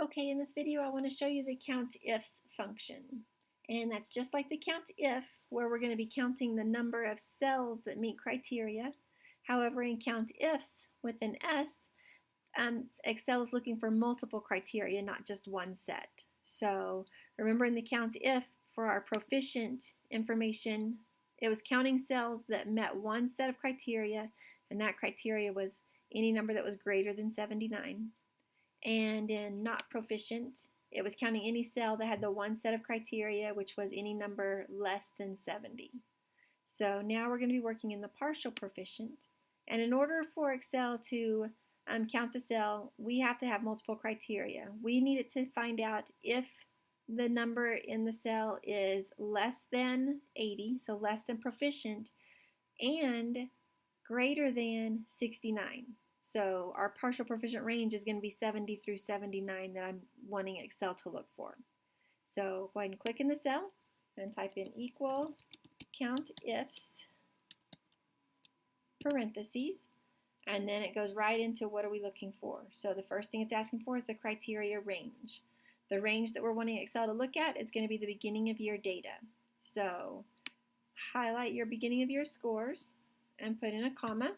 Okay, in this video I want to show you the COUNTIFS function. And that's just like the COUNTIF, where we're going to be counting the number of cells that meet criteria. However, in COUNTIFS with an S, Excel is looking for multiple criteria, not just one set. So remember in the COUNTIF, for our proficient information, it was counting cells that met one set of criteria, and that criteria was any number that was greater than 79. And in not proficient, it was counting any cell that had the one set of criteria, which was any number less than 70. So now we're going to be working in the partial proficient. And in order for Excel to count the cell, we have to have multiple criteria. We need it to find out if the number in the cell is less than 80, so less than proficient, and greater than 69. So our partial proficient range is going to be 70 through 79 that I'm wanting Excel to look for. So go ahead and click in the cell and type in equal COUNTIFS parentheses, and then it goes right into what are we looking for. So the first thing it's asking for is the criteria range. The range that we're wanting Excel to look at is going to be the beginning of year data. So highlight your beginning of year scores and put in a comma.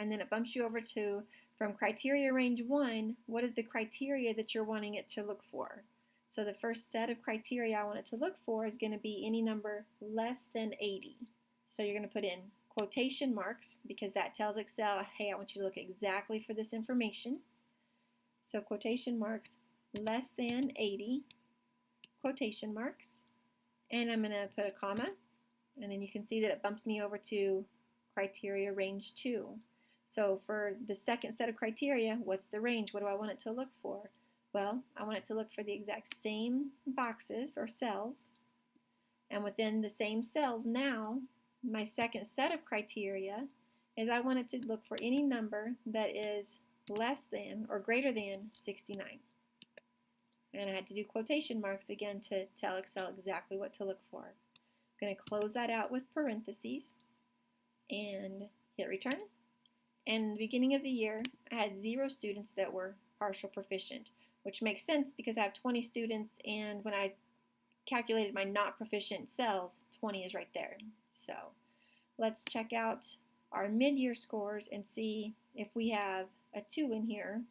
And then it bumps you over to, from criteria range 1, what is the criteria that you're wanting it to look for? So the first set of criteria I want it to look for is going to be any number less than 80. So you're going to put in quotation marks because that tells Excel, hey, I want you to look exactly for this information. So quotation marks, less than 80, quotation marks. And I'm going to put a comma. And then you can see that it bumps me over to criteria range 2. So for the second set of criteria, what's the range? What do I want it to look for? Well, I want it to look for the exact same boxes or cells. And within the same cells now, my second set of criteria is I want it to look for any number that is less than or greater than 69. And I had to do quotation marks again to tell Excel exactly what to look for. I'm going to close that out with parentheses and hit return. And in the beginning of the year, I had 0 students that were partial proficient, which makes sense because I have 20 students, and when I calculated my not proficient cells, 20 is right there. So let's check out our mid-year scores and see if we have a 2 in here,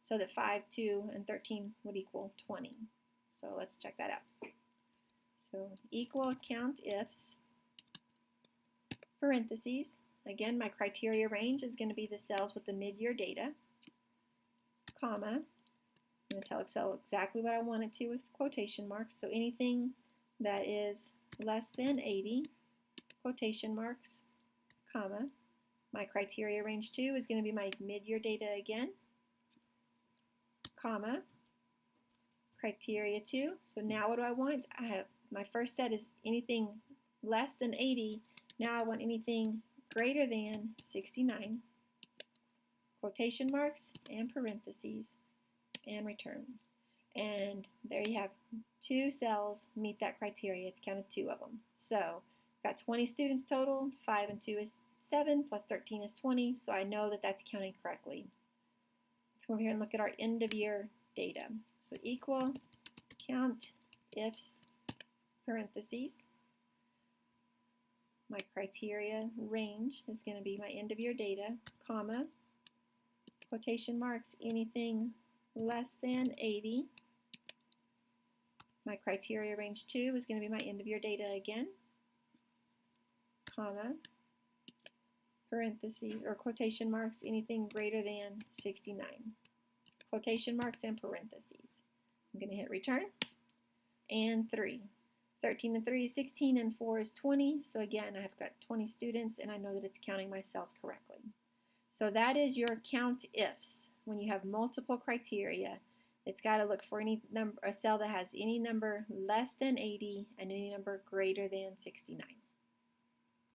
so that 5, 2, and 13 would equal 20. So let's check that out. So equal COUNTIFS, parentheses. Again, my criteria range is going to be the cells with the mid-year data, comma. I'm going to tell Excel exactly what I want it to with quotation marks. So anything that is less than 80, quotation marks, comma. My criteria range 2 is going to be my mid-year data again, comma. Criteria 2. So now what do I want? I have my first set is anything less than 80. Now I want anything greater than 69, quotation marks and parentheses, and return. And there you have 2 cells meet that criteria. It's counted 2 of them. So got 20 students total. 5 and 2 is 7, plus 13 is 20. So I know that that's counting correctly. Let's come over here and look at our end of year data. So equal COUNTIFS parentheses. My criteria range is going to be my end of year data, comma, quotation marks, anything less than 80. My criteria range 2 is going to be my end of year data again, comma, parentheses, or quotation marks, anything greater than 69. Quotation marks and parentheses. I'm going to hit return, and 3. 13 and 3 is 16, and 4 is 20. So again, I've got 20 students, and I know that it's counting my cells correctly. So that is your COUNTIFS. When you have multiple criteria, it's got to look for any number, a cell that has any number less than 80 and any number greater than 69.